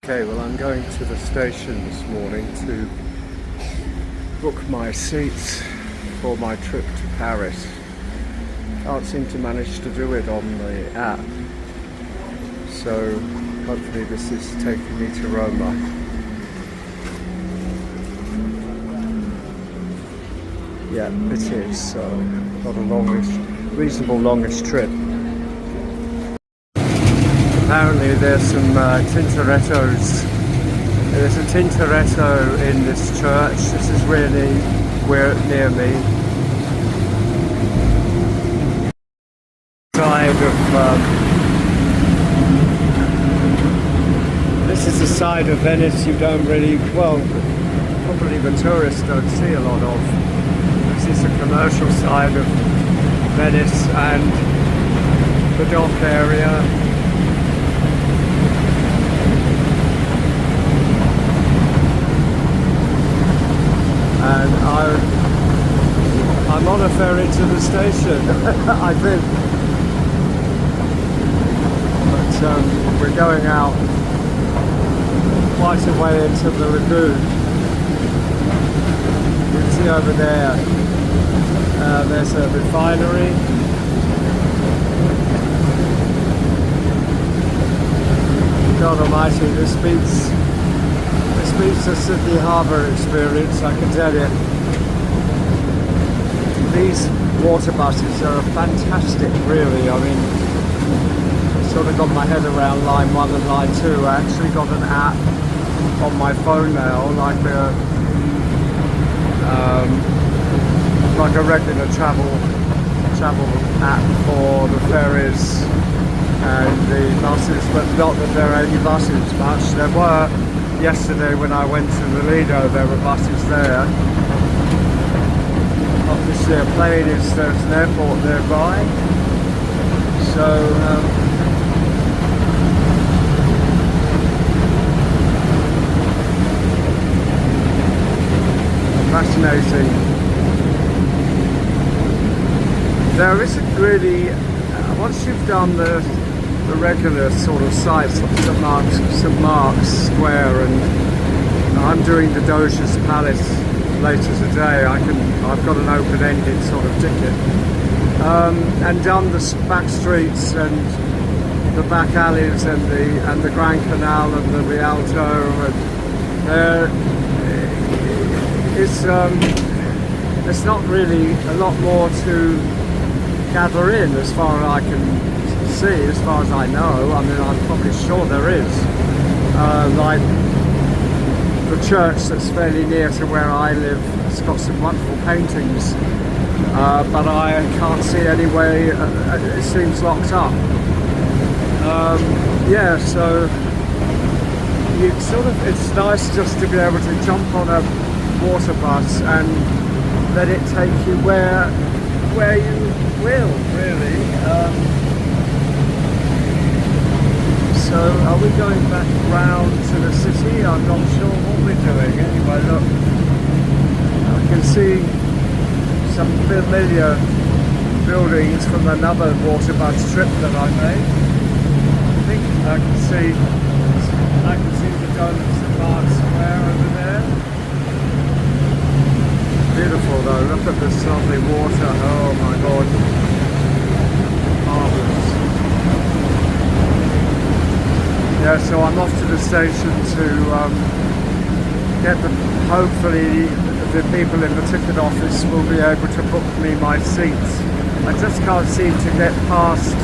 Okay, well, I'm going to the station this morning to book my seats for my trip to Paris. Can't seem to manage to do it on the app, so hopefully this is taking me to Roma. Yeah, it is, so not a reasonable longish trip. Apparently there's some Tintorettos. There's a Tintoretto in this church. This is really near me. This is a side of Venice you don't really, well, probably the tourists don't see a lot of. This is a commercial side of Venice and the dock area. And I'm on a ferry to the station, I think. But we're going out quite a way into the lagoon. You can see over there, there's a refinery. God almighty, this beats the Sydney Harbour experience, I can tell you. These water buses are fantastic, really. I mean, I sort of got my head around line 1 and line 2. I actually got an app on my phone now, like a regular travel app for the ferries and the buses, but not that there are any buses much. There were yesterday when I went to the Lido, there were buses there. Obviously there's an airport nearby. So fascinating. There isn't really, once you've done the regular sort of sites of St Mark's Square, and I'm doing the Doge's Palace later today. I've got an open-ended sort of ticket, and done the back streets and the back alleys and the Grand Canal and the Rialto, and it's not really a lot more to gather in as far as I can see, as far as I know. I mean, I'm probably sure there is. Like the church that's fairly near to where I live, it's got some wonderful paintings, but I can't see any way. It seems locked up. Yeah, so it's nice just to be able to jump on a water bus and let it take you where you will, really. So are we going back round to the city? I'm not sure what we're doing. Anyway, look, I can see some familiar buildings from another water bus trip that I made. I think I can see the dome of St Mark's Square over there. Beautiful though, look at this lovely water. Oh my God. Marvellous. Yeah, so I'm off to the station to get hopefully the people in the ticket office will be able to book me my seats. I just can't seem to get past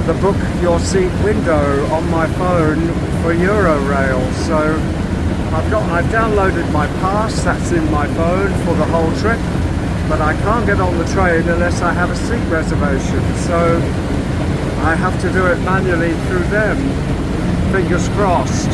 the book your seat window on my phone for Eurorail. So I've downloaded my pass, that's in my phone for the whole trip, but I can't get on the train unless I have a seat reservation. So I have to do it manually through them. Fingers crossed.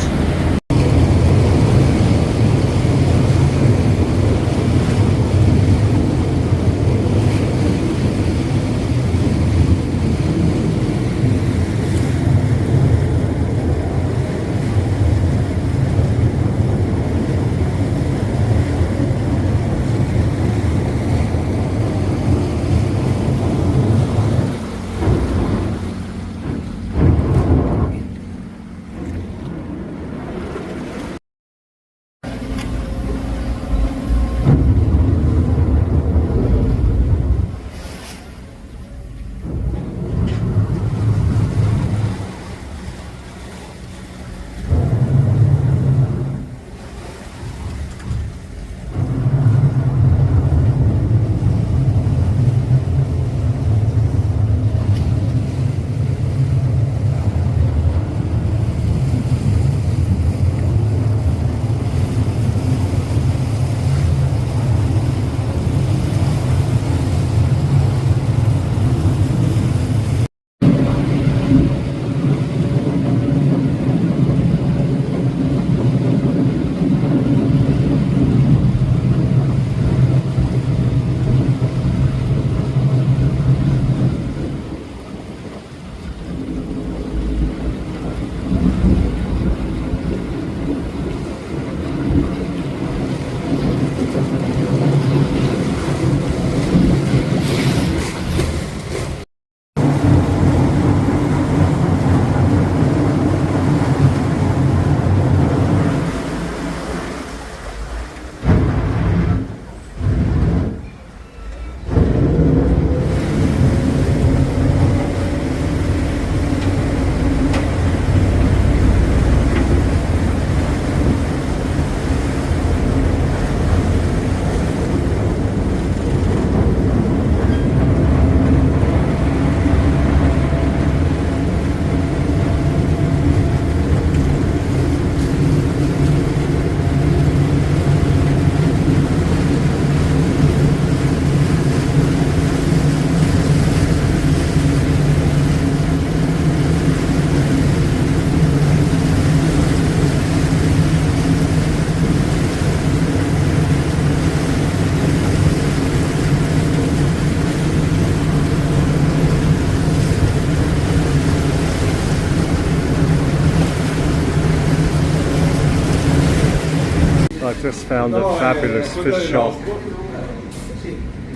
just found a fabulous fish shop.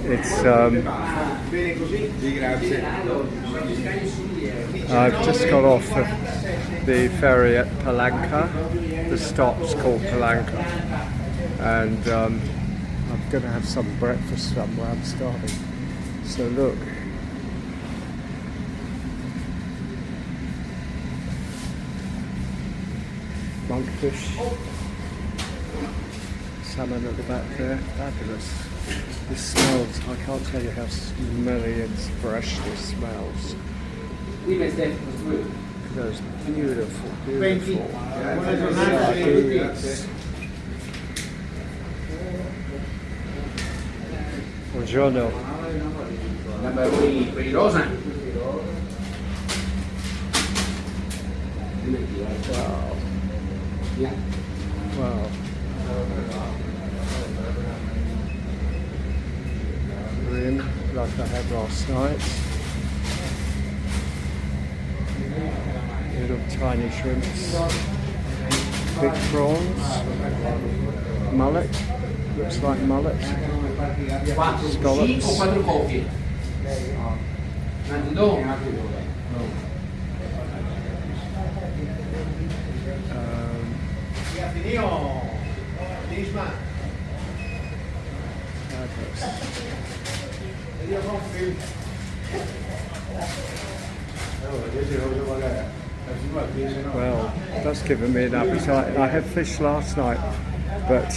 It's I've just got off the ferry at Palanca. The stop's called Palanca, and I'm going to have some breakfast somewhere. I'm starving. So look. Monkfish, salmon at the back there, fabulous. This smells, I can't tell you how smelly and fresh this smells. Those beautiful, beautiful sardines. Buongiorno. Wow. Wow. Green, like I had last night. Little tiny shrimps. Big prawns. Mullet. Looks like mullet. Scallops. Well, that's given me an appetite. I had fish last night, but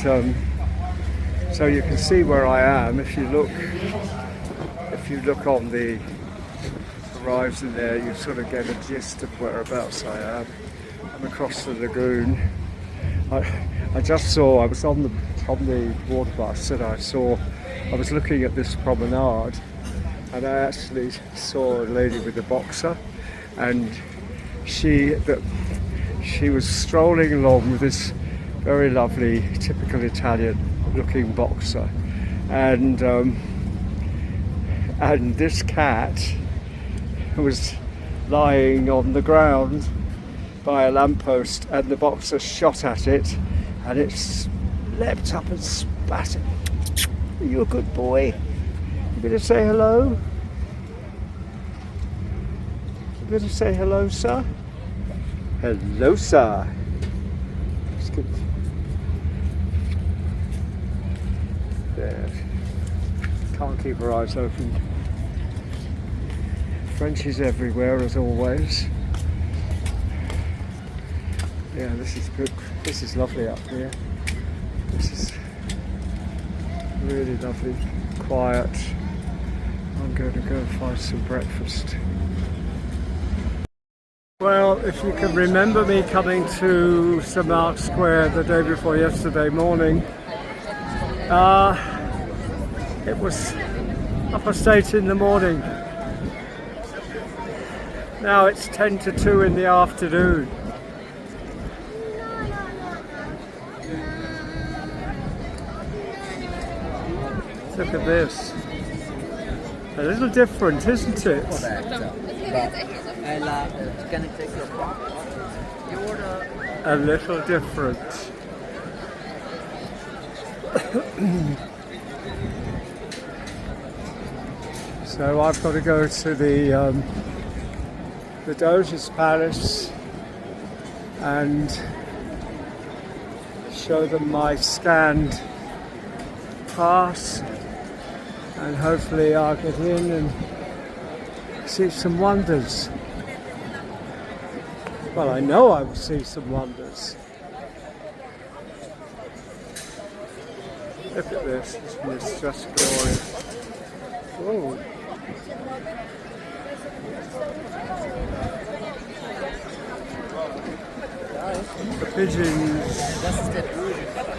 so you can see where I am if you look on the horizon there. You sort of get a gist of whereabouts I am. I'm across the lagoon. I just saw, I was on the water bus, and I was looking at this promenade, and I actually saw a lady with a boxer, and she was strolling along with this very lovely, typical Italian looking boxer, and this cat was lying on the ground by a lamppost, and the boxer shot at it, and it leapt up and spat it. Are you a good boy? You gonna say hello? You gonna say hello, sir? Hello, sir. It's good. There. Can't keep her eyes open. Frenchies everywhere, as always. Yeah, this is good. This is lovely up here. This is really lovely, quiet. I'm going to go and find some breakfast. Well, if you can remember me coming to St Mark's Square the day before yesterday morning, it was 8:30 in the morning. Now it's 10 to 2 in the afternoon. Look at this. A little different, isn't it? A little different. So I've got to go to the Doge's Palace and show them my scanned pass, and hopefully I'll get in and see some wonders. Well, I know I will see some wonders. Look at this, it's just glorious. Whoa. The pigeons.